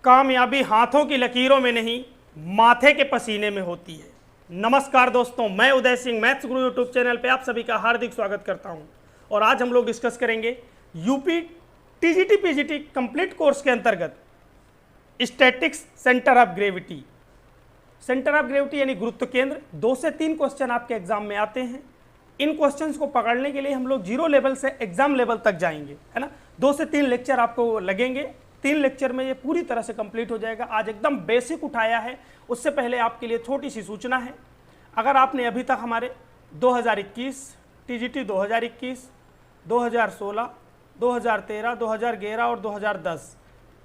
कामयाबी हाथों की लकीरों में नहीं, माथे के पसीने में होती है। नमस्कार दोस्तों, मैं उदय सिंह मैथ्स गुरु यूट्यूब चैनल पे आप सभी का हार्दिक स्वागत करता हूं। और आज हम लोग डिस्कस करेंगे UP TGT PGT complete course के अंतर्गत statics centre of gravity. Centre of gravity यानी गुरुत्व केंद्र। 2 से 3 क्वेश्चन आपके एग्जाम में आते हैं। इन क्वेश्चंस को पकड़ने के लिए हम लोग 0 लेवल से एग्जाम लेवल तक जाएंगे, है ना। 2 से 3 लेक्चर आपको लगेंगे। 3 लेक्चर में ये पूरी तरह से कंप्लीट हो जाएगा। आज एकदम बेसिक उठाया है। उससे पहले आपके लिए छोटी सी सूचना है, अगर आपने अभी तक हमारे 2021 टीजीटी 2021, 2016, 2013, 2011 और 2010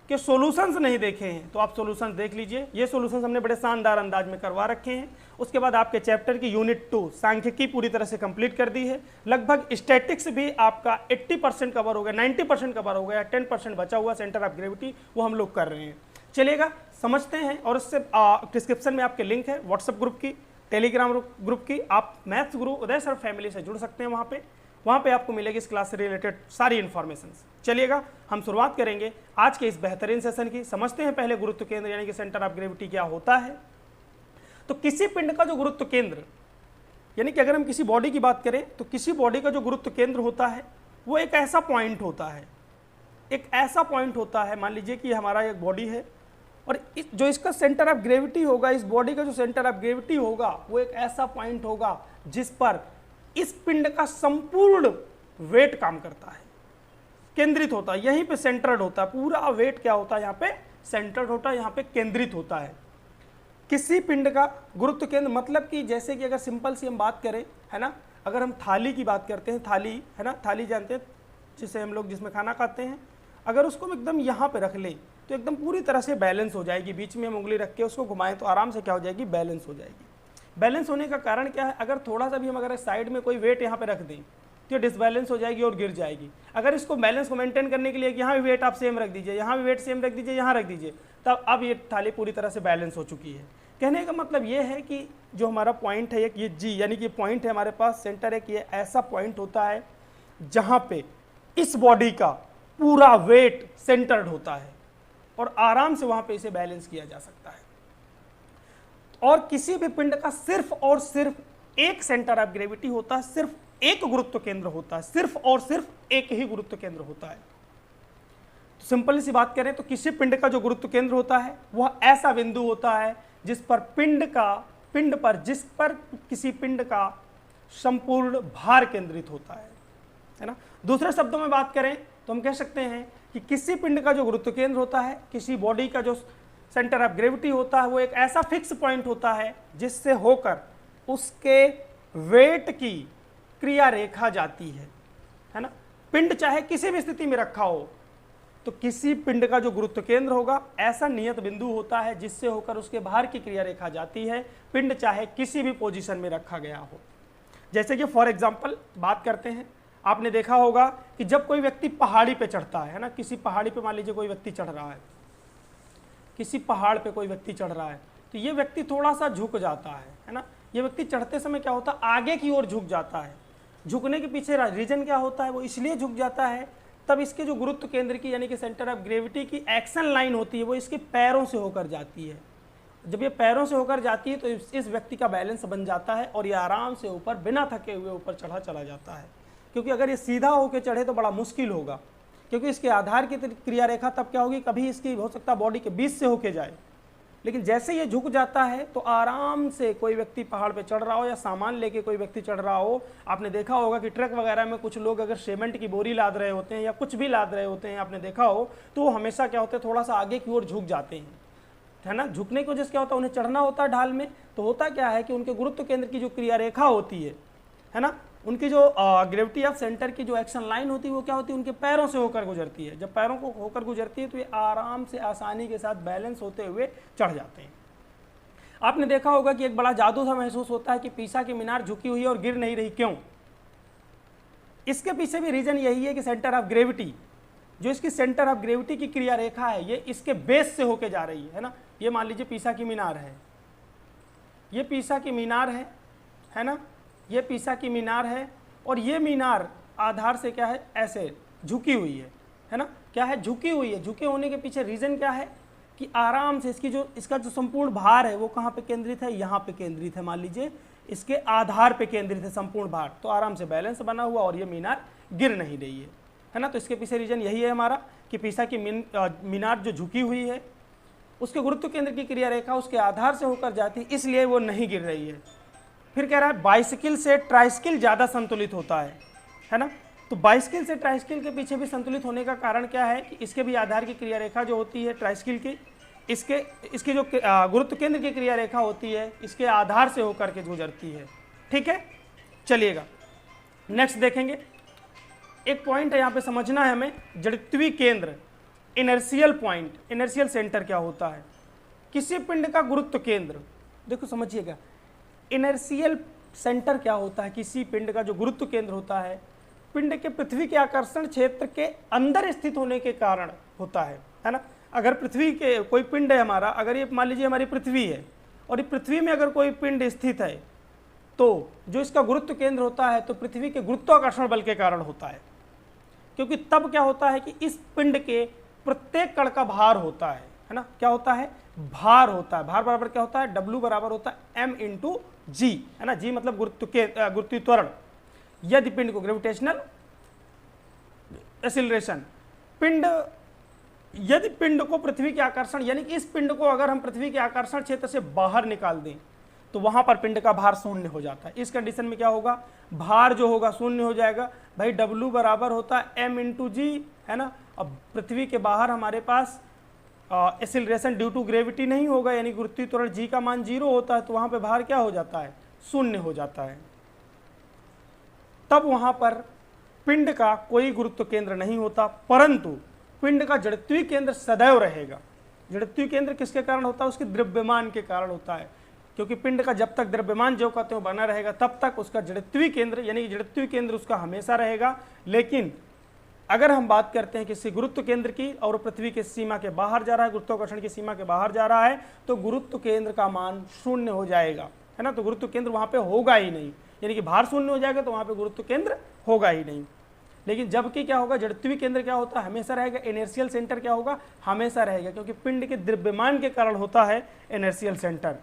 के सॉल्यूशंस नहीं देखे हैं तो आप सॉल्यूशंस देख लीजिए। ये सॉल्यूशंस हमने बड़े शानदार अंदाज में करवा रखे हैं। उसके बाद आपके चैप्टर की यूनिट 2 सांख्यिकी पूरी तरह से कंप्लीट कर दी है। लगभग स्टैटिक्स भी आपका 80% कवर हो गया, 90% कवर हो गया, 10% बचा हुआ सेंटर ऑफ ग्रेविटी वो हम लोग कर रहे हैं। चलिएगा समझते हैं। और इससे डिस्क्रिप्शन में आपके लिंक है व्हाट्सएप ग्रुप की, टेलीग्राम ग्रुप की। आप मैथ्स गुरु उदय सर फैमिली से जुड़ सकते हैं। वहाँ पे आपको मिलेगी इस क्लास से रिलेटेड सारी इन्फॉर्मेशन। चलिएगा हम शुरुआत करेंगे आज के इस बेहतरीन सेशन की। समझते हैं पहले गुरुत्व केंद्र यानी कि सेंटर ऑफ ग्रेविटी क्या होता है। तो किसी पिंड का जो गुरुत्व केंद्र, यानी कि अगर हम किसी बॉडी की बात करें तो किसी बॉडी का जो गुरुत्व केंद्र होता है वो एक ऐसा पॉइंट होता है, एक ऐसा पॉइंट होता है। मान लीजिए कि हमारा एक बॉडी है और जो इसका सेंटर ऑफ ग्रेविटी होगा, इस बॉडी का जो सेंटर ऑफ ग्रेविटी होगा वो एक ऐसा पॉइंट होगा जिस पर इस पिंड का संपूर्ण वेट काम करता है, केंद्रित होता है, यहीं पे सेंटर्ड होता है। पूरा वेट क्या होता है यहाँ पे सेंटर्ड होता है, यहाँ पे केंद्रित होता है। किसी पिंड का गुरुत्व केंद्र मतलब कि जैसे कि अगर सिंपल सी हम बात करें, है ना, अगर हम थाली की बात करते हैं, थाली है ना, थाली जानते हैं जिसे हम लोग जिसमें खाना खाते हैं, अगर उसको हम एकदम यहाँ पे रख लें तो एकदम पूरी तरह से बैलेंस हो जाएगी। बीच में हम उंगली रख के उसको घुमाएं तो आराम से क्या हो जाएगी, बैलेंस हो जाएगी। बैलेंस होने का कारण क्या है, अगर थोड़ा सा भी हम अगर साइड में कोई वेट यहाँ पे रख दें तो डिसबैलेंस हो जाएगी और गिर जाएगी। अगर इसको बैलेंस को मेंटेन करने के लिए यहाँ भी वेट आप सेम रख दीजिए, यहाँ भी वेट सेम रख दीजिए, यहाँ रख दीजिए, तब अब ये थाली पूरी तरह से बैलेंस हो चुकी है। कहने का मतलब ये है कि जो हमारा पॉइंट है एक, ये जी यानी कि पॉइंट है हमारे पास, सेंटर है कि ये ऐसा पॉइंट होता है जहाँ पे इस बॉडी का पूरा वेट सेंटर्ड होता है और आराम से वहाँ पे इसे बैलेंस किया जा सकता है। और किसी भी पिंड का सिर्फ और सिर्फ एक सेंटर ऑफ ग्रेविटी होता है, सिर्फ एक गुरुत्व केंद्र होता है, सिर्फ और सिर्फ एक ही गुरुत्व केंद्र होता है। तो सिंपल सी बात करें तो किसी पिंड का जो गुरुत्व केंद्र होता है वह ऐसा बिंदु होता है जिस पर जिस पर किसी पिंड का संपूर्ण भार केंद्रित होता है ना। दूसरे शब्दों में बात करें तो हम कह सकते हैं कि किसी पिंड का जो गुरुत्व केंद्र होता है, किसी बॉडी का जो सेंटर ऑफ ग्रेविटी होता है वो एक ऐसा फिक्स पॉइंट होता है जिससे होकर उसके वेट की क्रिया रेखा जाती है ना। पिंड चाहे किसी भी स्थिति में रखा हो तो किसी पिंड का जो गुरुत्व केंद्र होगा ऐसा नियत बिंदु होता है जिससे होकर उसके भार की क्रिया रेखा जाती है, पिंड चाहे किसी भी पोजीशन में रखा गया हो। जैसे कि फॉर एग्जांपल बात करते हैं, आपने देखा होगा कि जब कोई व्यक्ति पहाड़ी पे चढ़ता है ना, किसी पहाड़ी पे मान लीजिए कोई व्यक्ति चढ़ रहा है, किसी पहाड़ पे कोई व्यक्ति चढ़ रहा है तो ये व्यक्ति थोड़ा सा झुक जाता है ना। ये व्यक्ति चढ़ते समय क्या होता है, आगे की ओर झुक जाता है। झुकने के पीछे रीजन क्या होता है, वो इसलिए झुक जाता है तब इसके जो गुरुत्व केंद्र की यानी कि सेंटर ऑफ ग्रेविटी की एक्शन लाइन होती है वो इसके पैरों से होकर जाती है। जब ये पैरों से होकर जाती है तो इस व्यक्ति का बैलेंस बन जाता है और ये आराम से ऊपर बिना थके हुए ऊपर चला जाता है। क्योंकि अगर ये सीधा होकर चढ़े तो बड़ा मुश्किल होगा, क्योंकि इसके आधार की क्रिया रेखा तब क्या होगी, कभी इसकी हो सकता है बॉडी के बीच से होके जाए। लेकिन जैसे ये झुक जाता है तो आराम से कोई व्यक्ति पहाड़ पे चढ़ रहा हो या सामान लेके कोई व्यक्ति चढ़ रहा हो, आपने देखा होगा कि ट्रक वगैरह में कुछ लोग अगर सीमेंट की बोरी लाद रहे होते हैं या कुछ भी लाद रहे होते हैं, आपने देखा हो तो वो हमेशा क्या होते हैं, थोड़ा सा आगे की ओर झुक जाते हैं, है ना। झुकने की वजह से क्या होता है, उन्हें चढ़ना होता है ढाल में, तो होता क्या है कि उनके गुरुत्व केंद्र की जो क्रिया रेखा होती है ना, उनकी जो ग्रेविटी ऑफ सेंटर की जो एक्शन लाइन होती है वो क्या होती है, उनके पैरों से होकर गुजरती है। जब पैरों को होकर गुजरती है तो ये आराम से आसानी के साथ बैलेंस होते हुए चढ़ जाते हैं। आपने देखा होगा कि एक बड़ा जादू सा महसूस होता है कि पीसा की मीनार झुकी हुई है और गिर नहीं रही, क्यों? इसके पीछे भी रीजन यही है कि सेंटर ऑफ ग्रेविटी, जो इसकी सेंटर ऑफ ग्रेविटी की क्रिया रेखा है, ये इसके बेस से होके जा रही है ना। ये मान लीजिए पीसा की मीनार है, ये पीसा की मीनार है ना, ये पीसा की मीनार है और ये मीनार आधार से क्या है, ऐसे झुकी हुई है ना। क्या है, झुकी हुई है। झुके होने के पीछे रीजन क्या है कि आराम से इसका जो संपूर्ण भार है वो कहाँ पे केंद्रित है, यहाँ पे केंद्रित है, मान लीजिए इसके आधार पे केंद्रित है संपूर्ण भार, तो आराम से बैलेंस बना हुआ और ये मीनार गिर नहीं रही है ना। तो इसके पीछे रीजन यही है हमारा कि पीसा की मीनार जो झुकी हुई है उसके गुरुत्व केंद्र की क्रिया रेखा उसके आधार से होकर जाती है, इसलिए वो नहीं गिर रही है। फिर कह रहा है बाइसिकल से ट्राइसिकल ज़्यादा संतुलित होता है ना। तो बाइसिकल से ट्राइसिकल के पीछे भी संतुलित होने का कारण क्या है कि इसके भी आधार की क्रिया रेखा जो होती है ट्राइसिकल की, इसकी जो गुरुत्व केंद्र की क्रिया रेखा होती है इसके आधार से होकर के गुजरती है। ठीक है, चलिएगा नेक्स्ट देखेंगे। एक पॉइंट है यहाँ पे समझना है हमें, जड़त्वीय केंद्र, इनर्शियल पॉइंट, इनर्शियल सेंटर क्या होता है। किसी पिंड का गुरुत्व केंद्र, देखो समझिएगा, इनर्शियल सेंटर क्या होता है, किसी पिंड का जो गुरुत्व केंद्र होता है पिंड के पृथ्वी के आकर्षण क्षेत्र के अंदर स्थित होने के कारण होता है ना। अगर पृथ्वी के कोई पिंड है हमारा, अगर ये मान लीजिए हमारी पृथ्वी है और ये पृथ्वी में अगर कोई पिंड स्थित है तो जो इसका गुरुत्व केंद्र होता है तो पृथ्वी के गुरुत्वाकर्षण बल के कारण होता है, क्योंकि तब क्या होता है कि इस पिंड के प्रत्येक कण का भार होता है ना। क्या होता है, भार होता है। भार बराबर क्या होता है, W बराबर होता है M इंटू जी, है ना। जी मतलब गुरुत्वीय त्वरण। यदि पिंड को ग्रेविटेशनल एक्सीलरेशन, यदि पिंड को पृथ्वी के आकर्षण, यानी कि इस पिंड को अगर हम पृथ्वी के आकर्षण क्षेत्र से बाहर निकाल दें तो वहां पर पिंड का भार शून्य हो जाता है। इस कंडीशन में क्या होगा, भार जो होगा शून्य हो जाएगा। भाई W बराबर होता है M इंटू जी, है ना। अब पृथ्वी के बाहर हमारे पास एक्सीलरेशन ड्यू टू ग्रेविटी नहीं होगा, यानी गुरुत्वीय त्वरण जी का मान 0 होता है, तो वहां पे भार क्या हो जाता है, शून्य हो जाता है। तब वहां पर पिंड का कोई गुरुत्व केंद्र नहीं होता, परंतु पिंड का जड़त्वीय केंद्र सदैव रहेगा। जड़त्वीय केंद्र किसके कारण होता है, उसके द्रव्यमान के कारण होता है, क्योंकि पिंड का जब तक द्रव्यमान जो कहते हैं बना रहेगा तब तक उसका जड़त्वीय केंद्र, यानी कि जड़त्वीय केंद्र उसका हमेशा रहेगा। लेकिन अगर हम बात करते हैं किसी गुरुत्व केंद्र की और पृथ्वी की सीमा के बाहर जा रहा है, गुरुत्वाकर्षण की सीमा के बाहर जा रहा है, तो गुरुत्व केंद्र का मान शून्य हो जाएगा, है ना। तो गुरुत्व केंद्र वहां पे होगा ही नहीं, यानी कि भार शून्य हो जाएगा तो वहां पे गुरुत्व केंद्र होगा ही नहीं। लेकिन जबकि क्या होगा, जड़त्वीय केंद्र क्या होता है, हमेशा रहेगा। इनर्शियल सेंटर क्या होगा, हमेशा रहेगा, क्योंकि पिंड के द्रव्यमान के कारण होता है इनर्शियल सेंटर।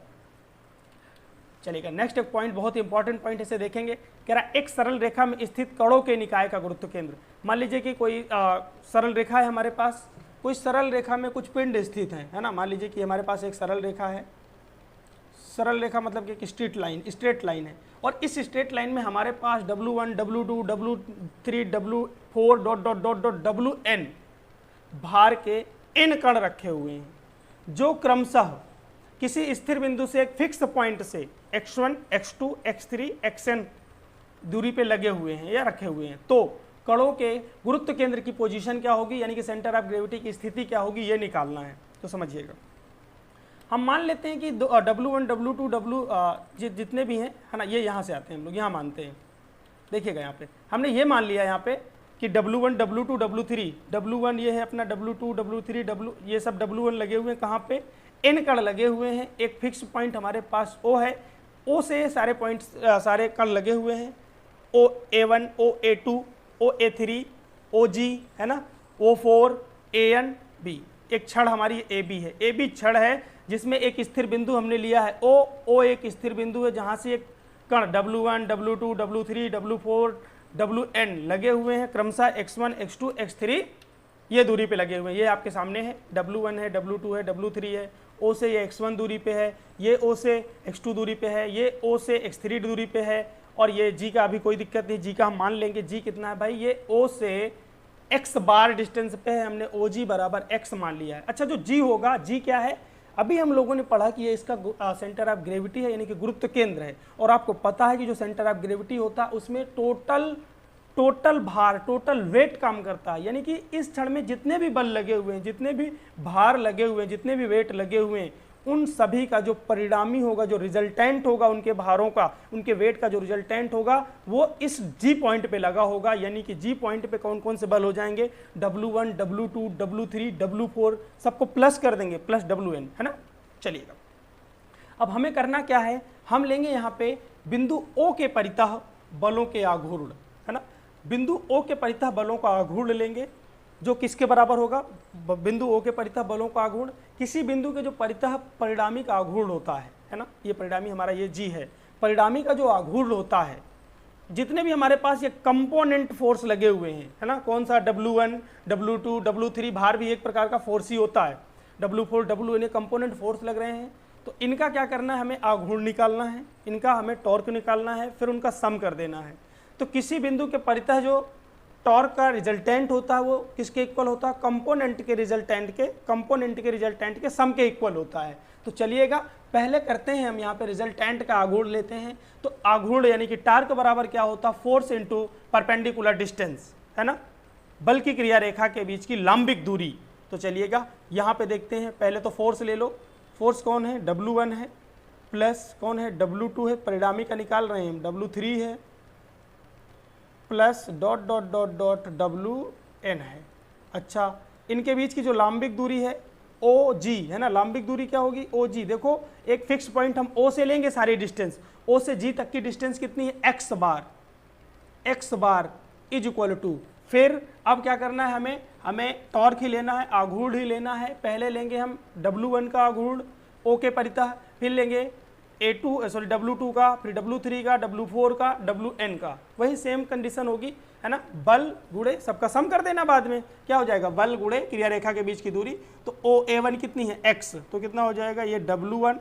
चलिएगा नेक्स्ट एक पॉइंट, बहुत इंपॉर्टेंट पॉइंट इसे देखेंगे। कह रहा एक सरल रेखा में स्थित कणों के निकाय का गुरुत्व केंद्र। मान लीजिए कि कोई सरल रेखा है हमारे पास, कोई सरल रेखा में कुछ पिंड स्थित हैं, है ना। मान लीजिए कि हमारे पास एक सरल रेखा है, सरल रेखा मतलब कि एक स्ट्रेट लाइन है, और इस स्ट्रेट लाइन में हमारे पास W1, W2, W3, W4 dot dot dot dot WN भार के n कण रखे हुए हैं, जो क्रमशः किसी स्थिर बिंदु से एक फिक्स पॉइंट से x1, x2, x3, xn दूरी पे लगे हुए हैं या रखे हुए हैं। तो कणों के गुरुत्व केंद्र की पोजीशन क्या होगी, यानी कि सेंटर ऑफ ग्रेविटी की स्थिति क्या होगी, ये निकालना है। तो समझिएगा, हम मान लेते हैं कि W1, W2, जितने भी हैं, है ना, ये यहाँ से आते हैं, हम लोग यहाँ मानते हैं। देखिएगा यहाँ पे हमने ये मान लिया यहाँ पे कि W1, W2, W3, W1 ये है अपना, W2, W3, ये सब W1 लगे हुए हैं, कहाँ पे, n कण लगे हुए हैं। एक फिक्स पॉइंट हमारे पास O है, O से सारे पॉइंट्स सारे कण लगे हुए हैं, OA1, OA2, OA3, OG, है ना, O4, AN, B। एक छड़ हमारी AB है, AB छड़ है जिसमें एक स्थिर बिंदु हमने लिया है O एक स्थिर बिंदु है जहां से एक कण W1, W2, W3, W4, WN लगे हुए हैं, क्रमशः x1, x2, x3 ये दूरी पे लगे हुए हैं। ये आपके सामने है, W1 है, W2 है, W3 है, O से ये x1 दूरी पे है, ये O से x2 दूरी पे है, ये O से x3 दूरी पे है, और ये G का अभी कोई दिक्कत नहीं, G का हम मान लेंगे। G कितना है भाई, ये O से x बार डिस्टेंस पे है, हमने OG बराबर x मान लिया है। अच्छा, जो G होगा, G क्या है, अभी हम लोगों ने पढ़ा कि ये इसका सेंटर ऑफ ग्रेविटी है, यानी कि गुरुत्व केंद्र है। और आपको पता है कि जो सेंटर ऑफ ग्रेविटी होता है उसमें टोटल भार, टोटल वेट काम करता है, यानी कि इस क्षण में जितने भी बल लगे हुए हैं, जितने भी भार लगे हुए हैं, जितने भी वेट लगे हुए हैं, उन सभी का जो परिणामी होगा, जो रिजल्टेंट होगा उनके भारों का, उनके वेट का जो रिजल्टेंट होगा वो इस G पॉइंट पे लगा होगा। यानी कि G पॉइंट पे कौन कौन से बल हो जाएंगे, W1, W2, W3, W4 सबको प्लस कर देंगे, प्लस WN, है ना। चलिएगा, अब हमें करना क्या है, हम लेंगे यहाँ पे बिंदु O के परितः बलों के आघूर्ण, है ना। बिंदु O के परितः बलों का आघूर्ण लेंगे, जो किसके बराबर होगा, बिंदु ओ के परितः बलों का आघूर्ण, किसी बिंदु के जो परितः परिणामी का आघूर्ण होता है ना, ये परिणामी हमारा ये जी है, परिणामी का जो आघूर्ण होता है, जितने भी हमारे पास ये कंपोनेंट फोर्स लगे हुए हैं, है ना, कौन सा W1, W2, W3, भार भी एक प्रकार का फोर्स ही होता है, W4, W ये कंपोनेंट फोर्स लग रहे हैं, तो इनका क्या करना है, हमें आघूर्ण निकालना है, इनका हमें टॉर्क निकालना है, फिर उनका सम कर देना है। तो किसी बिंदु के परितः जो टॉर्क का रिजल्टेंट होता है वो किसके इक्वल होता है, कंपोनेंट के रिजल्टेंट के सम के इक्वल होता है। तो चलिएगा पहले करते हैं हम यहाँ पे रिजल्टेंट का आघूर्ण लेते हैं। तो आघूर्ण यानी कि टार्क बराबर क्या होता है, फोर्स इंटू परपेंडिकुलर डिस्टेंस, है ना, बल की क्रिया रेखा के बीच की लंबिक दूरी। तो चलिएगा यहाँ पे देखते हैं, पहले तो फोर्स ले लो, फोर्स कौन है, W1 है, प्लस कौन है, W2 है, परिणामी का निकाल रहे हैं हम, W3 है, plus dot dot dot dot WN है। अच्छा, इनके बीच की जो लंबिक दूरी है OG, है ना, लंबिक दूरी क्या होगी, OG। देखो एक फिक्स पॉइंट हम O से लेंगे, सारी डिस्टेंस O से G तक की डिस्टेंस कितनी है, x bar is equal to, फिर अब क्या करना है, हमें टॉर्क ही लेना है, आघूर्ण ही लेना है। पहले लेंगे हम W1 का आघूर्ण O के परितः, फिर लेंगे W2 का, फिर W3 का, W4 का, WN का, वही सेम कंडीशन होगी, है ना, बल गुणे सबका सम कर देना, बाद में क्या हो जाएगा, बल गुणे क्रिया रेखा के बीच की दूरी। तो OA1 कितनी है, x, तो कितना हो जाएगा, ये W1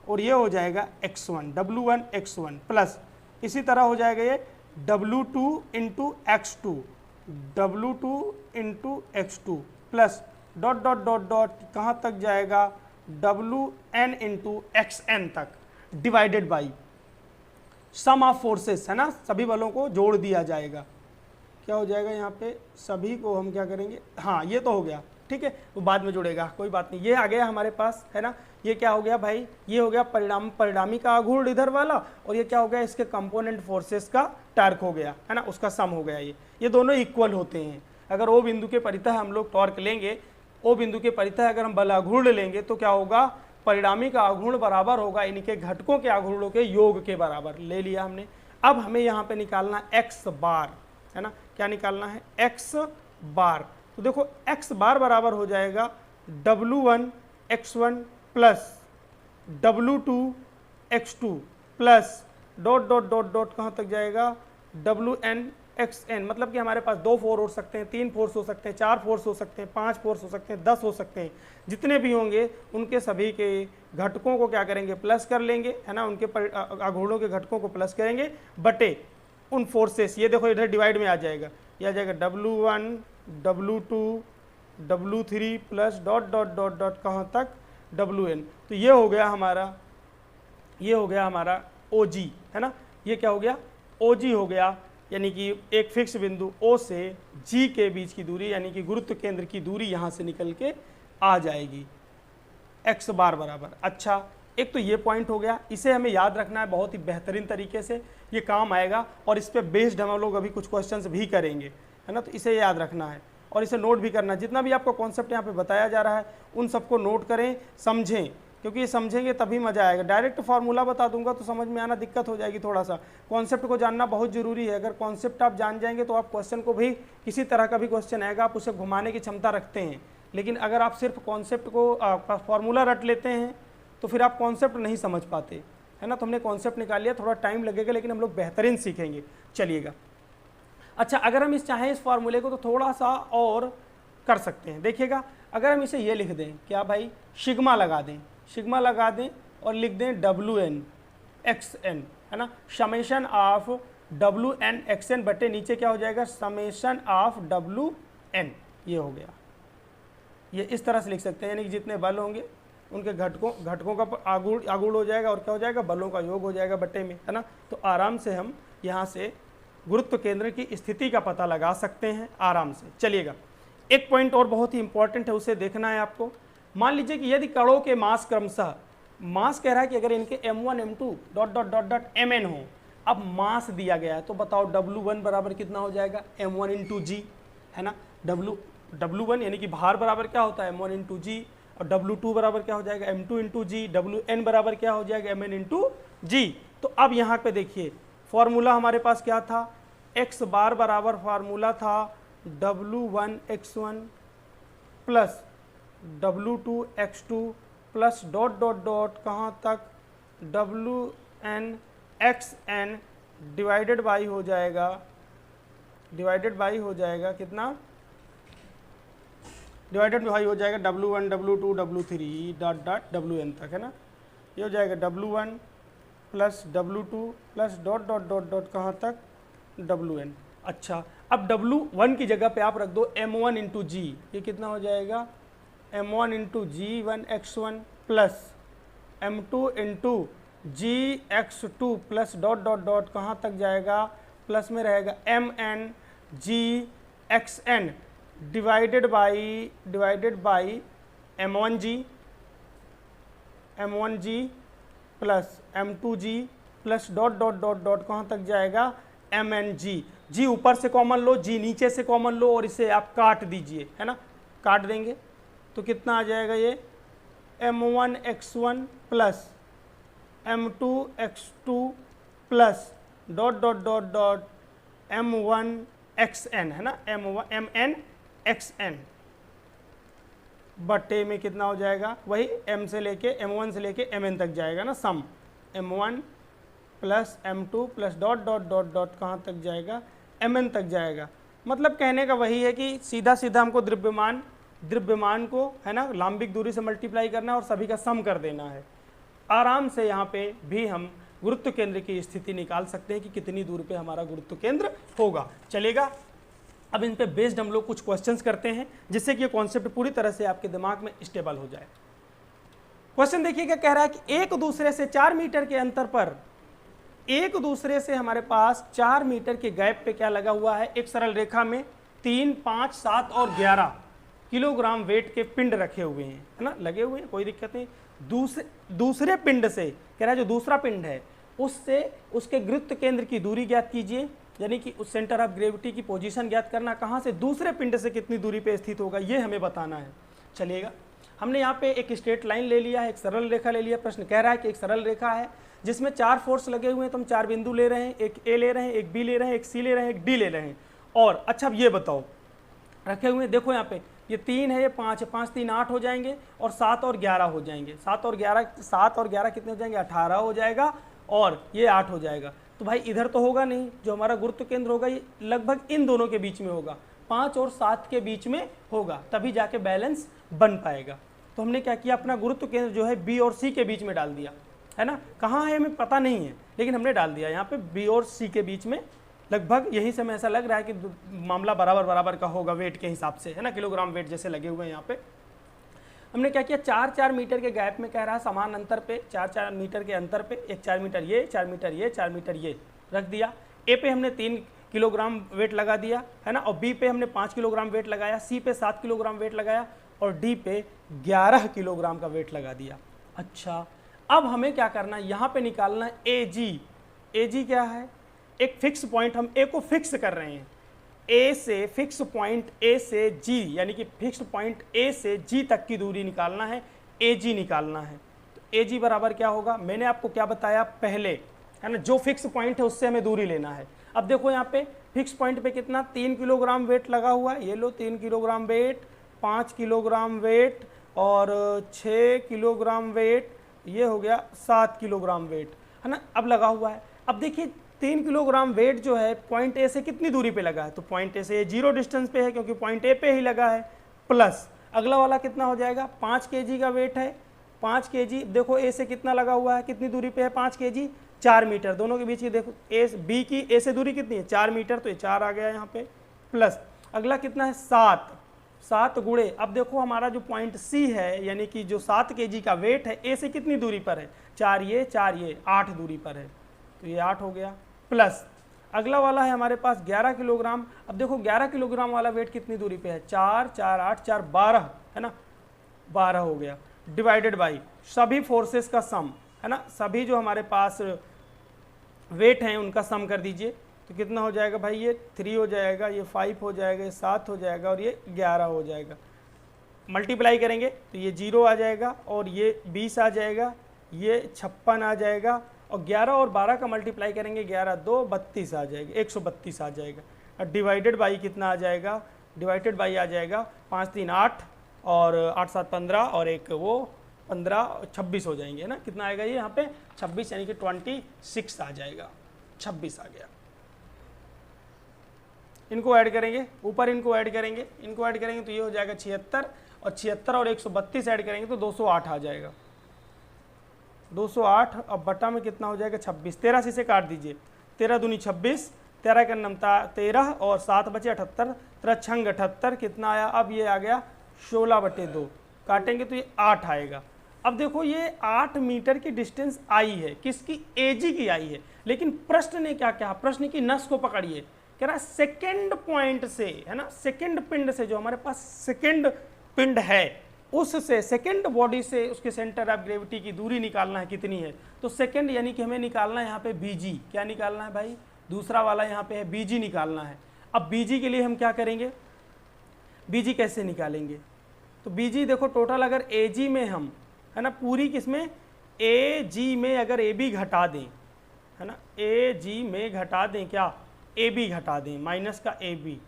और ये हो जाएगा x1, W1 x1, प्लस इसी तरह हो जाएगा ये W2 into x2, W2 into x2, plus dot dot dot dot कहाँ तक जाएगा, WN इंटू XN तक, divided by sum of forces, है ना, सभी बलों को जोड़ दिया जाएगा। क्या हो जाएगा यहाँ पे, सभी को हम क्या करेंगे, हाँ ये तो हो गया, ठीक है, वो बाद में जुड़ेगा, कोई बात नहीं। ये आ गया हमारे पास, है ना, ये क्या हो गया भाई, ये हो गया परिणामी का आघूर्ण इधर वाला, और ये क्या हो गया, इसके कंपोनेंट फोर्सेस का टार्क हो गया, है ना, उसका सम हो गया। ये दोनों इक्वल होते हैं। अगर ओ बिंदु के परितः हम लोग टॉर्क लेंगे, ओ बिंदु के परितः अगर हम बल आघूर्ण लेंगे, तो क्या होगा, परिणामी का आघूर्ण बराबर होगा इनके घटकों के आघूर्णों के योग के बराबर। ले लिया हमने। अब हमें यहाँ पे निकालना x बार, है ना, क्या निकालना है, x बार। तो देखो x बार बराबर हो जाएगा W1 x1 plus W2 x2 plus dot dot dot dot कहाँ तक जाएगा, WN XN। मतलब कि हमारे पास 2 फोर्स हो सकते हैं, 3 फोर्स हो सकते हैं, 4 फोर्स हो सकते हैं, 5 फोर्स हो सकते हैं, 10 हो सकते हैं, जितने भी होंगे उनके सभी के घटकों को क्या करेंगे, प्लस कर लेंगे, है ना, उनके आघूर्णों के घटकों को प्लस करेंगे बटे उन फोर्सेस। ये देखो इधर डिवाइड में आ जाएगा, ये आ जाएगा W1 W2 W3 plus dot dot dot dot कहाँ तक, WN। तो ये हो गया हमारा OG, है ना, ये क्या हो गया, OG हो गया, यानी कि एक फिक्स बिंदु O से G के बीच की दूरी, यानी कि गुरुत्व केंद्र की दूरी यहाँ से निकल के आ जाएगी x बार बराबर। अच्छा, एक तो ये पॉइंट हो गया, इसे हमें याद रखना है बहुत ही बेहतरीन तरीके से, ये काम आएगा और इस पे बेस्ड हम लोग अभी कुछ क्वेश्चंस भी करेंगे, है ना, तो इसे याद रखना है और इसे नोट भी करना है। जितना भी आपको कॉन्सेप्ट यहाँ पे बताया जा रहा है उन सबको नोट करें, समझें, क्योंकि ये समझेंगे तभी मजा आएगा। डायरेक्ट फार्मूला बता दूंगा तो समझ में आना दिक्कत हो जाएगी, थोड़ा सा कॉन्सेप्ट को जानना बहुत जरूरी है। अगर कॉन्सेप्ट आप जान जाएंगे तो आप क्वेश्चन को भी, किसी तरह का भी क्वेश्चन आएगा आप उसे घुमाने की क्षमता रखते हैं। लेकिन अगर आप सिर्फ कॉन्सेप्ट को फार्मूला रट लेते हैं तो फिर आप कॉन्सेप्ट नहीं समझ पाते, है ना। तो हमने कॉन्सेप्ट निकाल लिया, थोड़ा टाइम लगेगा लेकिन हम लोग बेहतरीन सीखेंगे। चलिएगा, अच्छा, अगर हम चाहें इस फार्मूले को तो थोड़ा सा और कर सकते हैं। देखिएगा, अगर हम इसे ये लिख दें, क्या भाई, सिग्मा लगा दें और लिख दें WN XN, है ना, समेशन ऑफ WN XN बटे नीचे क्या हो जाएगा, समेशन ऑफ WN। ये हो गया, ये इस तरह से लिख सकते हैं, यानी कि जितने बल होंगे उनके घटकों का आघूर्ण हो जाएगा और क्या हो जाएगा, बलों का योग हो जाएगा बटे में, है ना। तो आराम से हम यहाँ से गुरुत्व केंद्र की स्थिति का पता लगा सकते हैं आराम से। चलिएगा, एक पॉइंट और बहुत ही इंपॉर्टेंट है, उसे देखना है आपको। मान लीजिए कि यदि कणों के मास क्रमशः, मास कह रहा है कि अगर इनके M1 M2 dot dot dot dot Mn हो, अब मास दिया गया है तो बताओ W1 बराबर कितना हो जाएगा, M1 इंटू G, है ना। W1 यानी कि भार बराबर क्या होता है, M1 इंटू G, और W2 बराबर क्या हो जाएगा, M2 इंटू G, WN बराबर क्या हो जाएगा, Mn इंटू G। तो अब यहाँ पे देखिए फॉर्मूला हमारे पास क्या था, x बार बराबर फार्मूला था W1 plus W2 plus dot dot dot कहाँ तक WN डिवाइडेड बाई हो जाएगा, कितना, डिवाइडेड बाई हो जाएगा W1 W2 W3 dot dot WN तक, है ना। ये हो जाएगा W1 plus W2 plus dot dot dot dot कहाँ तक WN। अच्छा, अब W1 की जगह पे आप रख दो M1 इंटू जी, ये कितना हो जाएगा M1 into G1 plus M2 into GX2 plus dot dot dot कहाँ तक जाएगा, प्लस में रहेगा MN GXN divided by M1G plus M2G plus dot dot dot dot कहाँ तक जाएगा MNG। जी ऊपर से कॉमन लो, जी नीचे से कॉमन लो और इसे आप काट दीजिए, है ना, काट देंगे तो कितना आ जाएगा ये M1X1 plus M2X2 plus dot dot dot dot M1XN, है ना, MNXN बटे में कितना हो जाएगा, वही M से लेके M1 से लेके MN तक जाएगा ना, सम M1 plus M2 plus dot dot dot dot कहाँ तक जाएगा MN तक जाएगा। मतलब कहने का वही है कि सीधा सीधा हमको द्रव्यमान को, है ना, लांबिक दूरी से मल्टीप्लाई करना है और सभी का सम कर देना है। आराम से यहाँ पे भी हम गुरुत्व केंद्र की स्थिति निकाल सकते हैं कि कितनी दूर पे हमारा गुरुत्व केंद्र होगा। चलेगा, अब इन पे बेस्ड हम लोग कुछ क्वेश्चंस करते हैं जिससे कि ये कॉन्सेप्ट पूरी तरह से आपके दिमाग में स्टेबल हो जाए। क्वेश्चन देखिएगा, कह रहा है कि एक दूसरे से 4 मीटर के अंतर पर, एक दूसरे से हमारे पास 4 मीटर के गैप पे क्या लगा हुआ है, एक सरल रेखा में 3, 5, 7 और 11 किलोग्राम वेट के पिंड रखे हुए हैं, है ना, लगे हुए हैं, कोई दिक्कत नहीं। दूसरे पिंड से कह रहा है जो दूसरा पिंड है उससे उसके गुरुत्व केंद्र की दूरी ज्ञात कीजिए, यानी कि उस सेंटर ऑफ ग्रेविटी की पोजीशन ज्ञात करना, कहाँ से, दूसरे पिंड से कितनी दूरी पे स्थित होगा ये हमें बताना है। चलिएगा, हमने यहाँ पे एक स्ट्रेट लाइन ले लिया है, एक सरल रेखा ले लिया। प्रश्न कह रहा है कि एक सरल रेखा है जिसमें 4 फोर्स लगे हुए हैं, तो हम 4 बिंदु ले रहे हैं, एक ए ले रहे हैं, एक बी ले रहे हैं, एक सी ले रहे हैं, एक डी ले रहे हैं। और अच्छा अब ये बताओ, रखे हुए हैं, देखो यहाँ पे ये 3 है, ये 5 है, 5 3 8 हो जाएंगे और 7 और 11 हो जाएंगे, 7 और 11 कितने हो जाएंगे, 18 हो जाएगा और ये 8 हो जाएगा। तो भाई इधर तो होगा नहीं, जो हमारा गुरुत्व केंद्र होगा ये लगभग इन दोनों के बीच में होगा, 5 और 7 के बीच में होगा, तभी जाके बैलेंस बन पाएगा। तो हमने क्या किया, अपना गुरुत्व केंद्र जो है बी और सी के बीच में डाल दिया, है ना, कहाँ है हमें पता नहीं है लेकिन हमने डाल दिया यहाँ पे बी और सी के बीच में, लगभग यहीं से हमें ऐसा लग रहा है कि मामला बराबर का होगा वेट के हिसाब से, है ना, किलोग्राम वेट जैसे लगे हुए हैं यहाँ पे। हमने क्या किया, 4-4 मीटर के गैप में कह रहा है समान अंतर पे, 4-4 मीटर के अंतर पे, एक 4 मीटर ये, 4 मीटर ये, 4 मीटर ये रख दिया। ए पे हमने 3 किलोग्राम वेट लगा दिया, है ना, और बी पे हमने 5 किलोग्राम वेट लगाया, सी पे 7 किलोग्राम वेट लगाया और डी पे 11 किलोग्राम का वेट लगा दिया। अच्छा, अब हमें क्या करना है, यहाँ पे निकालना है एजी। एजी क्या है, एक फिक्स पॉइंट, हम ए को फिक्स कर रहे हैं, ए से फिक्स पॉइंट ए से जी, यानी कि फिक्स पॉइंट ए से जी तक की दूरी निकालना है, एजी निकालना है। तो एजी बराबर क्या होगा, मैंने आपको क्या बताया पहले, है ना, जो फिक्स पॉइंट है उससे हमें दूरी लेना है। अब देखो यहाँ पे फिक्स पॉइंट पे कितना, 3 किलोग्राम वेट लगा हुआ है, ये लो 3 किलोग्राम वेट, 5 किलोग्राम वेट और 6 किलोग्राम वेट, ये हो गया 7 किलोग्राम वेट, है ना, अब लगा हुआ है। अब देखिए 3 किलोग्राम वेट जो है पॉइंट ए से कितनी दूरी पे लगा है, तो पॉइंट ए से ये 0 डिस्टेंस पे है क्योंकि पॉइंट ए पे ही लगा है, प्लस अगला वाला कितना हो जाएगा, 5 kg का वेट है, 5 kg, देखो ए से कितना लगा हुआ है, कितनी दूरी पे है, 5 kg, 4 मीटर, दोनों के बीच की देखो ए बी की ए से दूरी कितनी है, 4 मीटर, तो ये 4 आ गया यहाँ पे, प्लस अगला कितना है 7 गुणे, अब देखो हमारा जो पॉइंट सी है यानी कि जो 7 kg का वेट है, ए से कितनी दूरी पर है, 4 ये 8 दूरी पर है, तो ये 8 हो गया, प्लस अगला वाला है हमारे पास 11 किलोग्राम। अब देखो 11 किलोग्राम वाला वेट कितनी दूरी पे है, 4 4 8 4 12, है ना, 12 हो गया, डिवाइडेड बाई सभी फोर्सेस का सम, है ना, सभी जो हमारे पास वेट हैं उनका सम कर दीजिए, तो कितना हो जाएगा भाई, ये 3 हो जाएगा, ये 5 हो जाएगा, ये 7 हो जाएगा और ये 11 हो जाएगा। मल्टीप्लाई करेंगे तो ये 0 आ जाएगा और ये 20 आ जाएगा, ये 56 आ जाएगा और 11 और 12 का मल्टीप्लाई करेंगे, 11 2 32 आ जाएगा, 132 आ जाएगा। डिवाइडेड बाई कितना आ जाएगा, डिवाइडेड बाई आ जाएगा 5 3 8 और 8 7 15 और एक वो 15 26 हो जाएंगे ना, कितना आएगा ये यहाँ पे 26 यानी कि 26 आ जाएगा, 26 आ गया। इनको ऐड करेंगे, ऊपर इनको ऐड करेंगे, इनको ऐड करेंगे तो ये हो जाएगा 76 और 76 और 132 ऐड करेंगे तो 208 आ जाएगा, 208। अब बटा में कितना हो जाएगा 26, 13 से काट दीजिए, 13 दूनी 26, 13 का नाम 13 और 7 बचे 78, 13 छंग 78 कितना आया, अब ये आ गया 16/2, काटेंगे तो ये 8 आएगा। अब देखो ये 8 मीटर की डिस्टेंस आई है, किसकी, एजी की आई है, लेकिन प्रश्न ने क्या कहा, प्रश्न की नस को पकड़िए, कह रहा सेकेंड पॉइंट से, है ना, सेकेंड पिंड से, जो हमारे पास सेकेंड पिंड है उससे, सेकेंड बॉडी से उसके सेंटर ऑफ ग्रेविटी की दूरी निकालना है, कितनी है, तो सेकेंड यानी कि हमें निकालना है यहाँ पे बीजी, क्या निकालना है भाई, दूसरा वाला यहाँ पे है बीजी निकालना है। अब बीजी के लिए हम क्या करेंगे, बीजी कैसे निकालेंगे, तो बीजी देखो टोटल अगर एजी में हम, है ना, पूरी किसमें, एजी में अगर ए बी घटा दें, है ना, एजी में घटा दें क्या, ए बी घटा दें, माइनस का ए बी,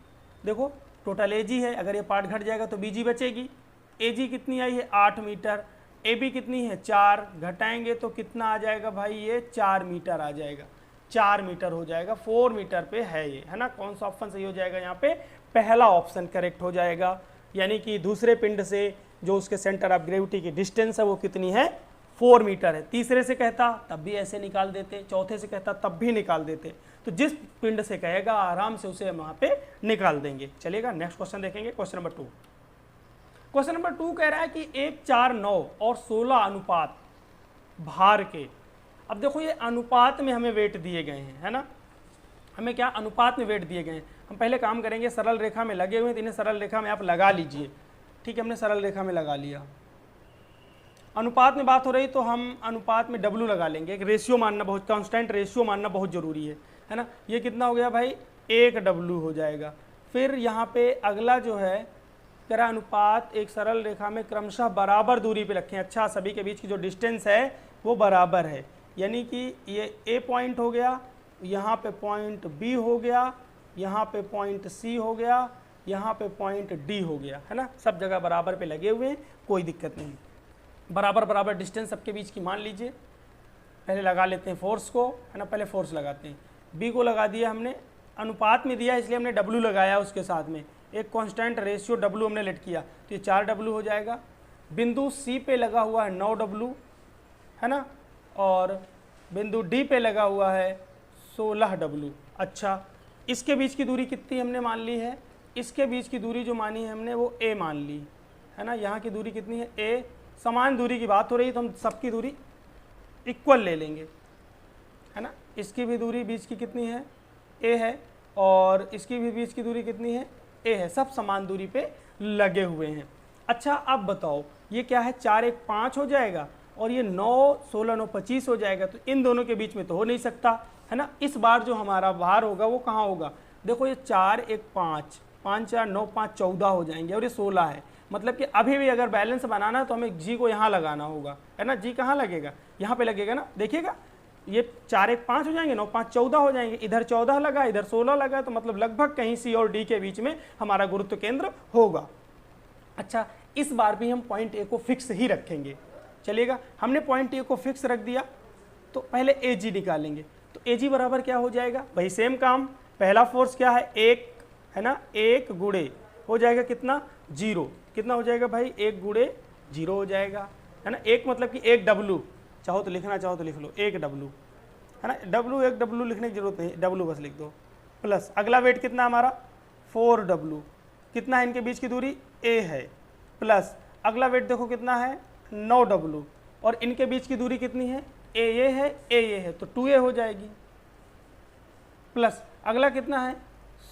देखो टोटल एजी है, अगर ये पार्ट घट जाएगा तो बीजी बचेगी। एजी कितनी आई है 8 मीटर, ए बी कितनी है 4, घटाएंगे तो कितना आ जाएगा भाई, ये 4 मीटर आ जाएगा, 4 मीटर हो जाएगा, 4 मीटर पे है ये, है ना। कौन सा ऑप्शन सही हो जाएगा यहाँ पे, पहला ऑप्शन करेक्ट हो जाएगा, यानी कि दूसरे पिंड से जो उसके सेंटर ऑफ ग्रेविटी की डिस्टेंस है वो कितनी है, 4 मीटर है। तीसरे से कहता तब भी ऐसे निकाल देते, चौथे से कहता तब भी निकाल देते, तो जिस पिंड से कहेगा आराम से उसे हम वहाँ पे निकाल देंगे। चलिएगा नेक्स्ट क्वेश्चन देखेंगे, क्वेश्चन नंबर 2। क्वेश्चन नंबर 2 कह रहा है कि 1 4 9 और 16 अनुपात भार के, अब देखो ये अनुपात में हमें वेट दिए गए हैं, है ना, हमें क्या अनुपात में वेट दिए गए हैं। हम पहले काम करेंगे, सरल रेखा में लगे हुए हैं तो इन्हें सरल रेखा में आप लगा लीजिए, ठीक है, हमने सरल रेखा में लगा लिया। अनुपात में बात हो रही तो हम अनुपात में W लगा लेंगे, एक रेशियो मानना बहुत, कांस्टेंट रेशियो मानना बहुत जरूरी है ना। ये कितना हो गया भाई, 1 W हो जाएगा। फिर यहाँ पे अगला जो है करा अनुपात एक सरल रेखा में क्रमशः बराबर दूरी पे रखें, अच्छा सभी के बीच की जो डिस्टेंस है वो बराबर है, यानी कि ये ए पॉइंट हो गया, यहाँ पे पॉइंट बी हो गया, यहाँ पे पॉइंट सी हो गया, यहाँ पे पॉइंट डी हो गया, है ना, सब जगह बराबर पे लगे हुए हैं, कोई दिक्कत नहीं, बराबर बराबर डिस्टेंस सबके बीच की मान लीजिए। पहले लगा लेते हैं फोर्स को, है ना, पहले फोर्स लगाते हैं, बी को लगा दिया हमने, अनुपात में दिया इसलिए हमने W लगाया उसके साथ में, एक कांस्टेंट रेशियो W हमने लेट किया तो ये 4 W हो जाएगा। बिंदु C पे लगा हुआ है 9 W, है ना, और बिंदु D पे लगा हुआ है 16 W। अच्छा, इसके बीच की दूरी कितनी हमने मान ली है, इसके बीच की दूरी जो मानी है हमने वो A मान ली, है ना, यहाँ की दूरी कितनी है A, समान दूरी की बात हो रही है तो हम सबकी दूरी इक्वल ले लेंगे, है ना, इसकी भी दूरी बीच की कितनी है A है और इसकी भी बीच की दूरी कितनी है A है, सब समान दूरी पे लगे हुए हैं। अच्छा अब बताओ ये क्या है, 4 1 5 हो जाएगा और ये 9 16 9 25 हो जाएगा, तो इन दोनों के बीच में तो हो नहीं सकता, है ना। इस बार जो हमारा भार होगा वो कहाँ होगा, देखो ये 4 1 5 5 4 9 5 14 हो जाएंगे और ये 16 है, मतलब कि अभी भी अगर बैलेंस बनाना है तो हमें जी को यहाँ लगाना होगा, है ना, जी कहाँ लगेगा, यहाँ पे लगेगा ना, देखिएगा ये 4 1 5 हो जाएंगे, 9 5 14 हो जाएंगे, इधर 14 लगा इधर 16 लगा, तो मतलब लगभग कहीं सी और डी के बीच में हमारा गुरुत्व केंद्र होगा। अच्छा इस बार भी हम पॉइंट ए को फिक्स ही रखेंगे, चलिएगा, हमने पॉइंट ए को फिक्स रख दिया तो पहले ए जी निकालेंगे, तो ए जी बराबर क्या हो जाएगा, वही सेम काम, पहला फोर्स क्या है 1, है ना, 1 गुणे हो जाएगा कितना 0, कितना हो जाएगा भाई 1 गुणे 0 हो जाएगा, है ना, 1 मतलब कि 1 W, चाहो तो लिखना चाहो तो लिख लो 1 W, है ना, W 1 W लिखने की जरूरत नहीं, W बस लिख दो, प्लस अगला वेट कितना हमारा 4 W, कितना है इनके बीच की दूरी A है, प्लस अगला वेट देखो कितना है 9 W और इनके बीच की दूरी कितनी है A ये है A ये है, तो 2A हो जाएगी, प्लस अगला कितना है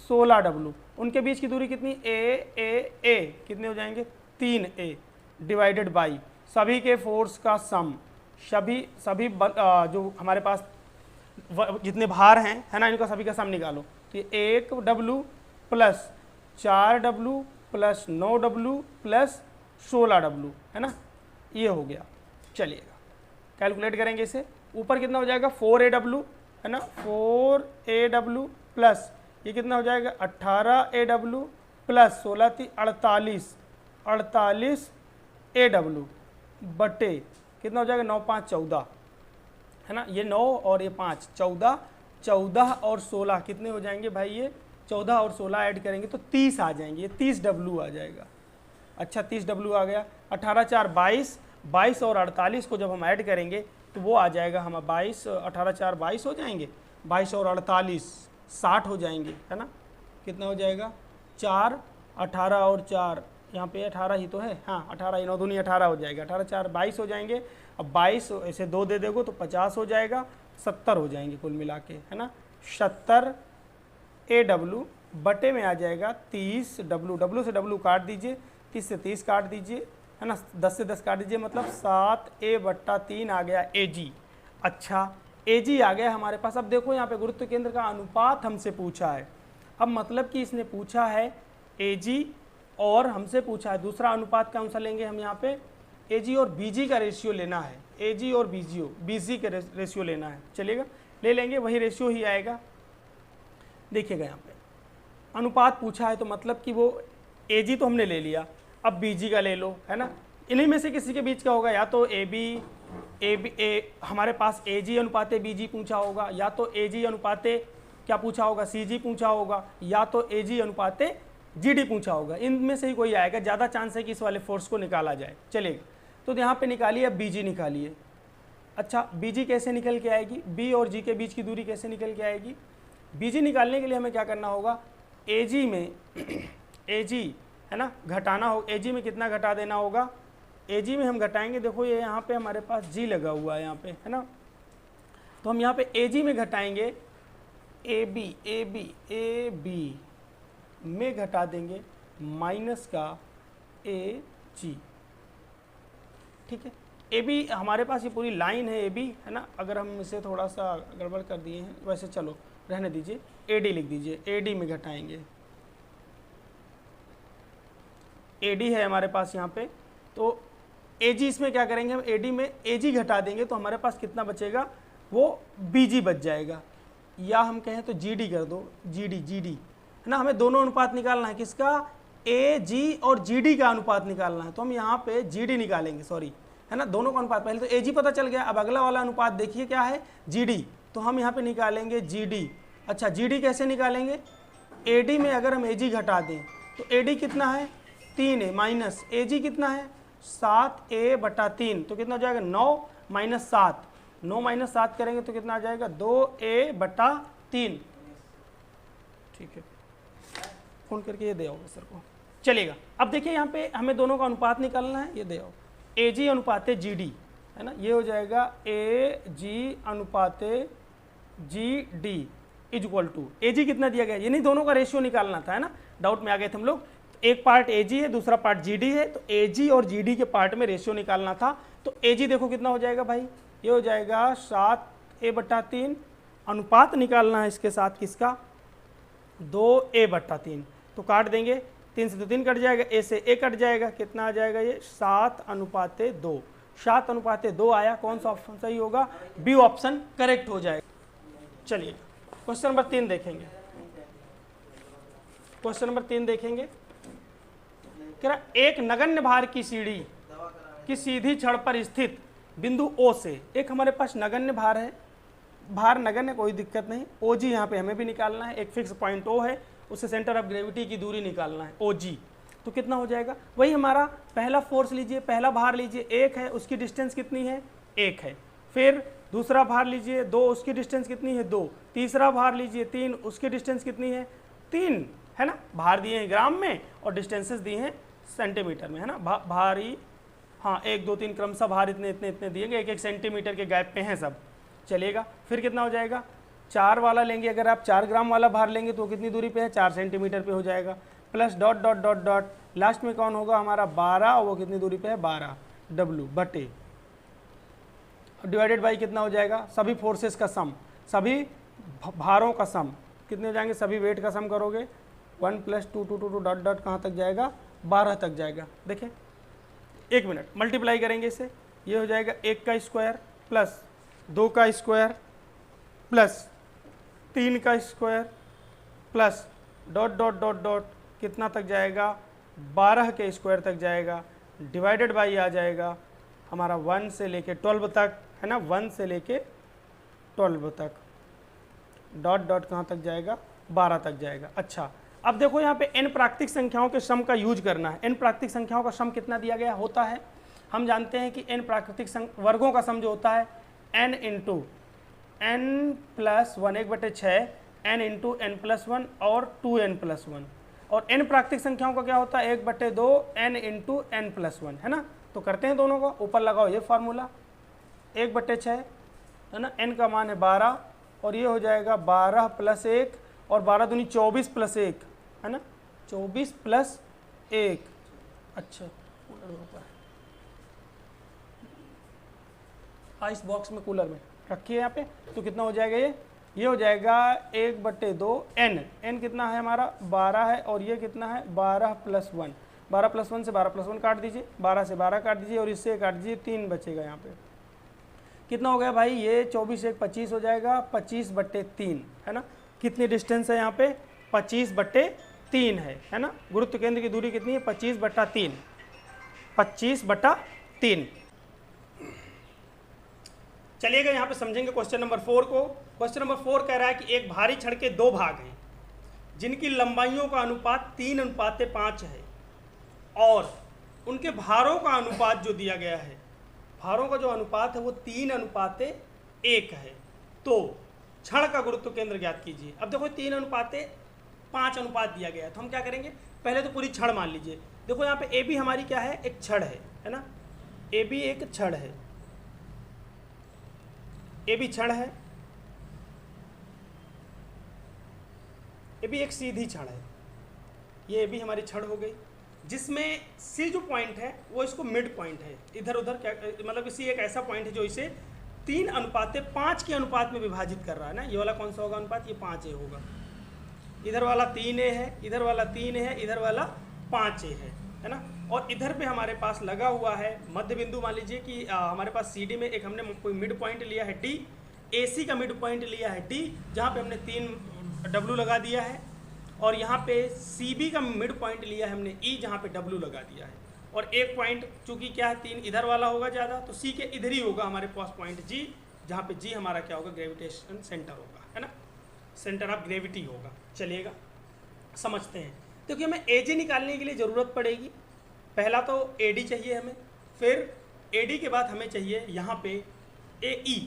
16 W, उनके बीच की दूरी कितनी A कितने हो जाएंगे 3A डिवाइडेड बाई सभी के फोर्स का सम, सभी जो हमारे पास जितने भार हैं, है ना, इनका सभी का सम निकालो, तो ये 1 W plus 4 W plus 9 W plus 16 W, है ना, ये हो गया। चलिएगा कैलकुलेट करेंगे इसे, ऊपर कितना हो जाएगा 4AW, है ना, 4AW प्लस ये कितना हो जाएगा 18 AW प्लस 16 थी 48 AW बटे कितना हो जाएगा 9 5 14 है ना, ये 9 और ये 5 14, 14 और 16 कितने हो जाएंगे भाई, ये 14 और 16 ऐड करेंगे तो 30 आ जाएंगे, ये 30 W आ जाएगा। अच्छा 30 W आ गया, 18 4 22, 22 और 48 को जब हम ऐड करेंगे तो वो आ जाएगा हम 22, 18 4 22 हो जाएंगे, 22 और 48 60 हो जाएंगे, है ना। कितना हो जाएगा 4, 18 और 4 यहाँ पे 18 ही तो है, हाँ 18 ही, 9 दूनी 18 हो जाएगा, 18 4 22 हो जाएंगे। अब 22 ऐसे 2 दे दोगे तो 50 हो जाएगा, 70 हो जाएंगे कुल मिला के, है ना। 70 AW बटे में आ जाएगा 30 W, W से W काट दीजिए, 30 से 30 काट दीजिए, है ना, 10 से 10 काट दीजिए, मतलब 7A/3 आ गया AG। अच्छा AG आ गया हमारे पास। अब देखो यहाँ पे गुरुत्व केंद्र का अनुपात हमसे पूछा है। अब मतलब कि इसने पूछा है AG और हमसे पूछा है दूसरा अनुपात कौन सा लेंगे हम यहाँ पे, AG और BG का रेशियो लेना है, AG और BG का रेशियो लेना है, चलिएगा ले लेंगे, वही रेशियो ही आएगा। देखिएगा यहाँ पे अनुपात पूछा है तो मतलब कि वो AG तो हमने ले लिया, अब BG का ले लो, है ना। इन्हीं में से किसी के बीच का होगा, या तो हमारे पास AG अनुपाते BG पूछा होगा, या तो AG अनुपाते क्या पूछा होगा CG पूछा होगा, या तो AG अनुपाते GD पूछा होगा। इनमें से ही कोई आएगा, ज़्यादा चांस है कि इस वाले फोर्स को निकाला जाए। चलेगा तो यहाँ पे निकालिए, अब BG निकालिए। अच्छा BG कैसे निकल के आएगी, B और G के बीच की दूरी कैसे निकल के आएगी। BG निकालने के लिए हमें क्या करना होगा, AG में AG है ना घटाना हो, AG में कितना घटा देना होगा, AG में हम घटाएंगे, देखो ये यहाँ पे हमारे पास G लगा हुआ है यहाँ पे, है ना, तो हम यहाँ पे AG में घटाएंगे AB में घटा देंगे माइनस का AG, ठीक है। AB हमारे पास ये पूरी लाइन है AB, है ना, अगर हम इसे थोड़ा सा गड़बड़ कर दिए हैं, वैसे चलो रहने दीजिए, AD लिख दीजिए, AD में घटाएंगे, AD है हमारे पास यहाँ पे, तो AG इसमें क्या करेंगे हम, AD में AG घटा देंगे तो हमारे पास कितना बचेगा, वो BG बच जाएगा, या हम कहें तो GD कर दो, GD है ना। हमें दोनों अनुपात निकालना है, किसका, AG और GD का अनुपात निकालना है, तो हम यहाँ पे GD निकालेंगे, सॉरी, है ना, दोनों का अनुपात। पहले तो AG पता चल गया, अब अगला वाला अनुपात देखिए क्या है, GD, तो हम यहाँ पे निकालेंगे GD। अच्छा GD कैसे निकालेंगे, AD में अगर हम AG घटा दें तो AD कितना है 3 है, माइनस AG कितना है 7A/3, तो कितना हो जाएगा 9 - 7, 9 - 7 करेंगे तो कितना आ जाएगा 2A/3, ठीक है, फोन करके ये दे आओगे सर को, चलेगा। अब देखिए यहाँ पे हमें दोनों का अनुपात निकालना है, ये दे आओ, AG अनुपाते GD, है ना, ये हो जाएगा AG अनुपाते GD इक्वल टू, AG कितना दिया गया, यानी दोनों का रेशियो निकालना था, है ना, डाउट में आ गए थे हम लोग। एक पार्ट AG है, दूसरा पार्ट GD है, तो AG और GD के पार्ट में रेशियो निकालना था, तो AG देखो कितना हो जाएगा भाई, ये हो जाएगा 7A/3, अनुपात निकालना है इसके साथ किसका, 2A/3, तो काट देंगे, 3 से तो 3 कट जाएगा, A से A कट जाएगा, कितना आ जाएगा ये 7/2, 7/2 आया, कौन सा ऑप्शन सही होगा, B ऑप्शन करेक्ट हो जाएगा। चलिए क्वेश्चन नंबर 3 देखेंगे, क्वेश्चन नंबर 3 देखेंगे, कह रहा एक नगण्य भार की सीढ़ी की सीधी छड़ पर स्थित बिंदु O से, एक हमारे पास नगण्य भार है, भार नगण्य कोई दिक्कत नहीं, OG यहाँ पे हमें भी निकालना है, एक फिक्स पॉइंट O है, उससे सेंटर ऑफ ग्रेविटी की दूरी निकालना है OG, तो कितना हो जाएगा, वही हमारा पहला फोर्स लीजिए, पहला भार लीजिए 1 है, उसकी डिस्टेंस कितनी है 1 है, फिर दूसरा भार लीजिए 2, उसकी डिस्टेंस कितनी है 2, तीसरा भार लीजिए 3, उसकी डिस्टेंस कितनी है 3, है ना, भार दिए हैं ग्राम में और डिस्टेंसेस दिए हैं सेंटीमीटर में, है ना, भारी, हाँ 1 2 3 क्रमशः भार इतने इतने इतने दिए गए, 1 सेंटीमीटर के गैप पे हैं सब, चलेगा। फिर कितना हो जाएगा 4 वाला लेंगे, अगर आप 4 ग्राम वाला भार लेंगे तो कितनी दूरी पे है 4 सेंटीमीटर पे हो जाएगा, plus dot dot dot dot, last में कौन होगा हमारा 12, और वो कितनी दूरी पे है 12 W बटे डिवाइडेड बाई कितना हो जाएगा, सभी फोर्सेस का सम, सभी भारों का सम, कितने हो जाएंगे, सभी वेट का सम करोगे 1 + 2 2 2 डॉट डॉट कहाँ तक जाएगा 12 तक जाएगा। देखें 1 मिनट मल्टीप्लाई करेंगे इसे, ये हो जाएगा 1 का स्क्वायर प्लस 2 का स्क्वायर प्लस 3 का square plus dot dot dot dot कितना तक जाएगा, 12 के स्क्वायर तक जाएगा, डिवाइडेड बाई आ जाएगा हमारा 1 से लेके 12 तक, है ना, 1 से लेके 12 तक, डॉट डॉट कहाँ तक जाएगा, 12 तक जाएगा। अच्छा, अब देखो यहाँ पे n प्राकृतिक संख्याओं के सम का यूज करना है। n प्राकृतिक संख्याओं का सम कितना दिया गया होता है, हम जानते हैं कि n प्राकृतिक वर्गों का सम जो होता है n into n plus 1 1/6 n into n plus 1 और 2n प्लस 1, और n प्राकृतिक संख्याओं का क्या होता है 1/2 n इंटू n प्लस 1, है ना। तो करते हैं दोनों को, ऊपर लगाओ ये फार्मूला 1/6, है ना, n का मान है 12 और ये हो जाएगा 12 प्लस 1 और 12 दूनी 24 प्लस 1, है ना, 24 प्लस 1। अच्छा, इस बॉक्स में कूलर में रखिए यहाँ पे, तो कितना हो जाएगा ये हो जाएगा 1/2 n कितना है हमारा 12 है, और ये कितना है 12 प्लस 1, 12 प्लस 1 से 12 प्लस 1 काट दीजिए, 12 से 12 काट दीजिए और इससे काट दीजिए, 3 बचेगा यहाँ पे। कितना हो गया भाई, ये 24 1 25 हो जाएगा, 25/3, है ना। कितनी डिस्टेंस है यहाँ पे, 25/3 है ना। गुरुत्व केंद्र की दूरी कितनी है, 25/3, 25/3। चलिएगा यहाँ पे समझेंगे क्वेश्चन नंबर 4 को। क्वेश्चन नंबर 4 कह रहा है कि एक भारी छड़ के 2 भाग हैं जिनकी लंबाइयों का अनुपात 3:5 है और उनके भारों का अनुपात जो दिया गया है, भारों का जो अनुपात है वो 3:1 है। तो छड़ का गुरुत्व केंद्र ज्ञात कीजिए। अब देखो 3:5 अनुपात दिया गया है, तो हम क्या करेंगे, पहले तो पूरी छड़ मान लीजिए। देखो यहाँ पे ए बी हमारी क्या है, एक छड़ है ना, ए बी एक छड़ है, ए बी छड़ है, ए बी एक सीधी छड़ है, ये ए बी हमारी छड़ हो गई, जिसमें सी जो पॉइंट है वो इसको मिड पॉइंट है, इधर उधर क्या मतलब सी एक ऐसा पॉइंट है जो इसे 3:5 के अनुपात में विभाजित कर रहा है ना। ये वाला कौन सा होगा अनुपात, ये 5A होगा, इधर वाला 3A है, इधर वाला 3A है, इधर वाला 5A है ना। और इधर पे हमारे पास लगा हुआ है मध्य बिंदु, मान लीजिए कि हमारे पास CD में एक हमने कोई मिड पॉइंट लिया है D, AC का मिड पॉइंट लिया है D, जहाँ पे हमने 3W लगा दिया है, और यहाँ पे CB का मिड पॉइंट लिया है हमने E, जहाँ पे W लगा दिया है। और एक पॉइंट चूंकि क्या है 3 इधर वाला होगा ज़्यादा, तो C के इधर ही होगा हमारे पास पॉइंट G, जहाँ पे G हमारा क्या होगा, ग्रेविटेशन सेंटर होगा, है ना, सेंटर ऑफ ग्रेविटी होगा। चलिएगा समझते हैं। तो कि हमें AG निकालने के लिए ज़रूरत पड़ेगी, पहला तो AD चाहिए हमें, फिर AD के बाद हमें चाहिए यहाँ पे AE।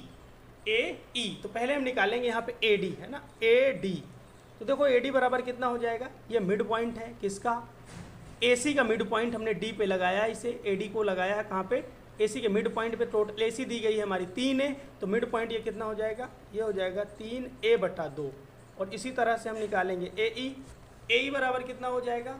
तो पहले हम निकालेंगे यहाँ पे AD, है ना, AD। तो देखो AD बराबर कितना हो जाएगा, ये मिड पॉइंट है किसका, AC का मिड पॉइंट हमने D पे लगाया, इसे AD को लगाया है कहाँ पे, AC के मिड पॉइंट पे। टोटल AC दी गई है हमारी 3A, तो मिड पॉइंट ये कितना हो जाएगा, ये हो जाएगा 3A/2। और इसी तरह से हम निकालेंगे AE बराबर कितना हो जाएगा,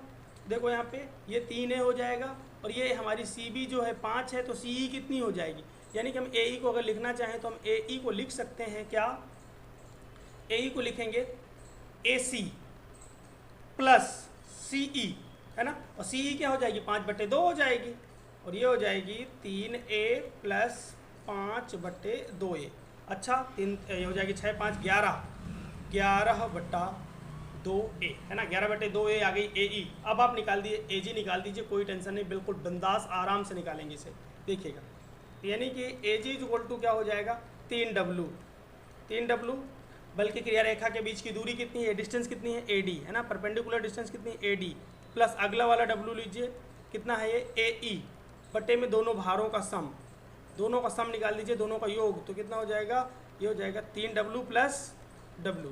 देखो यहाँ पे ये 3A हो जाएगा, और ये हमारी CB जो है 5 है, तो CE कितनी हो जाएगी, यानी कि हम AE को अगर लिखना चाहें तो हम AE को लिख सकते हैं क्या, AE को लिखेंगे AC प्लस CE, है ना, और CE क्या हो जाएगी 5/2 हो जाएगी, और ये हो जाएगी 3A प्लस 5/2A। अच्छा, 3 ये हो जाएगी 6 5 11/2A, है ना, 11/2A आ गई AE। अब आप निकाल दिए AG, निकाल दीजिए, कोई टेंशन नहीं, बिल्कुल बिंदास आराम से निकालेंगे इसे, देखिएगा। यानी कि AG इक्वल टू क्या हो जाएगा, 3W, बल्कि क्रिया रेखा के बीच की दूरी कितनी है, डिस्टेंस कितनी है AD, है ना, परपेंडिकुलर डिस्टेंस कितनी है AD, प्लस अगला वाला W लीजिए, कितना है ये AE, बटे में दोनों भारों का सम, दोनों का सम निकाल दीजिए, दोनों का योग, तो कितना हो जाएगा, ये हो जाएगा 3W प्लस W।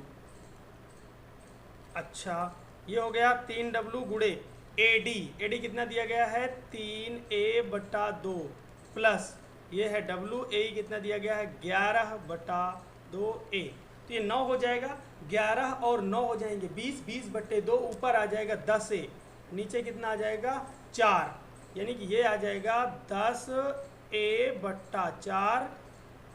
अच्छा, ये हो गया 3W गुणे AD कितना दिया गया है 3A/2 प्लस ये है W, AE कितना दिया गया है 11/2A। तो ये 9 हो जाएगा, 11 और 9 हो जाएंगे 20, 20/2 ऊपर आ जाएगा 10A, नीचे कितना आ जाएगा 4, यानी कि ये आ जाएगा 10A/4,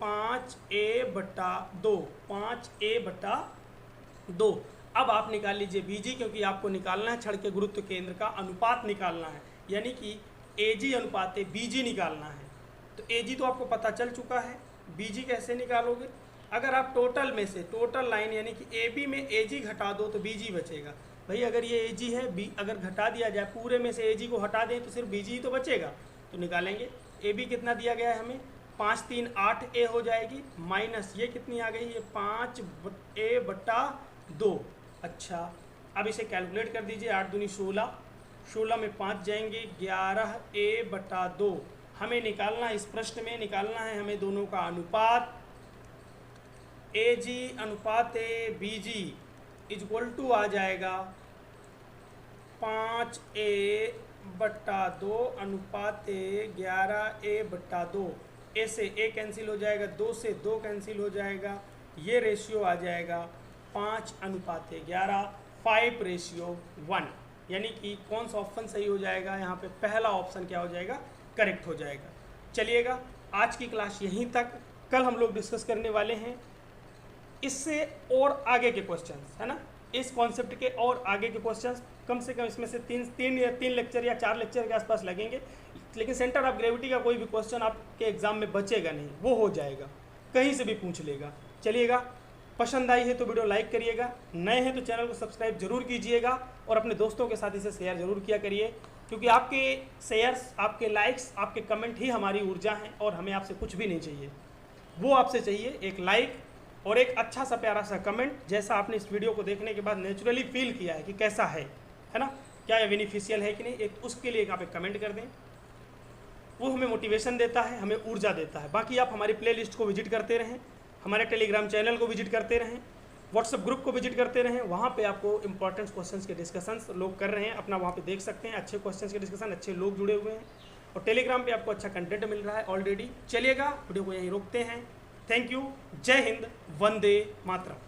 5A/2, 5A/2। अब आप निकाल लीजिए BG, क्योंकि आपको निकालना है छड़ के गुरुत्व केंद्र का अनुपात निकालना है, यानी कि AG अनुपात BG निकालना है। तो AG तो आपको पता चल चुका है, BG कैसे निकालोगे, अगर आप टोटल में से टोटल लाइन यानी कि ए बी में ए जी घटा दो तो बी जी बचेगा। भाई अगर ये ए जी है, बी अगर घटा दिया जाए पूरे में से ए जी को हटा दें तो सिर्फ बी जी ही तो बचेगा। तो निकालेंगे ए बी कितना दिया गया है हमें 5 3 8 ए हो जाएगी, माइनस ये कितनी आ गई, ये 5 ए बटा 2। अच्छा अब इसे कैलकुलेट कर दीजिए, 8 दूनी 16, 16 में 5 जाएंगे 11 ए बटा 2। हमें निकालना, इस प्रश्न में निकालना है हमें दोनों का अनुपात, ए जी अनुपात A B G equal to आ जाएगा 5 ए बटा 2 अनुपात ए 11 ए बटा 2। ए से ए कैंसिल हो जाएगा, 2 से 2 कैंसिल हो जाएगा, ये रेशियो आ जाएगा 5 अनुपात 11, 5:1। यानी कि कौन सा ऑप्शन सही हो जाएगा, यहाँ पे पहला ऑप्शन क्या हो जाएगा, करेक्ट हो जाएगा। चलिएगा आज की क्लास यहीं तक। कल हम लोग डिस्कस करने वाले हैं इससे और आगे के क्वेश्चंस, है ना, इस कॉन्सेप्ट के और आगे के क्वेश्चंस। कम से कम इसमें से तीन लेक्चर या 4 लेक्चर के आसपास लगेंगे, लेकिन सेंटर ऑफ ग्रेविटी का कोई भी क्वेश्चन आपके एग्जाम में बचेगा नहीं, वो हो जाएगा, कहीं से भी पूछ लेगा। चलिएगा, पसंद आई है तो वीडियो लाइक करिएगा, नए हैं तो चैनल को सब्सक्राइब जरूर कीजिएगा और अपने दोस्तों के साथ इसे शेयर जरूर किया करिए, क्योंकि आपके शेयर्स, आपके लाइक्स, आपके कमेंट ही हमारी ऊर्जा हैं और हमें आपसे कुछ भी नहीं चाहिए। वो आपसे चाहिए एक लाइक और एक अच्छा सा प्यारा सा कमेंट, जैसा आपने इस वीडियो को देखने के बाद नेचुरली फील किया है कि कैसा है ना, क्या ये बेनिफिशियल है कि नहीं, एक उसके लिए आप एक कमेंट कर दें। वो हमें मोटिवेशन देता है, हमें ऊर्जा देता है। बाकी आप हमारी प्लेलिस्ट को विजिट करते रहें, हमारे टेलीग्राम चैनल को विजिट करते रहें, व्हाट्सएप ग्रुप को विजिट करते रहें, वहाँ पे आपको इंपॉर्टेंट क्वेश्चंस के डिस्कशंस लोग कर रहे हैं, अपना वहाँ पे देख सकते हैं, अच्छे क्वेश्चंस के डिस्कशन, अच्छे लोग जुड़े हुए हैं और टेलीग्राम पे आपको अच्छा कंटेंट मिल रहा है ऑलरेडी। चलिएगा, वीडियो को यहीं रोकते हैं। थैंक यू, जय हिंद, वंदे मातरम।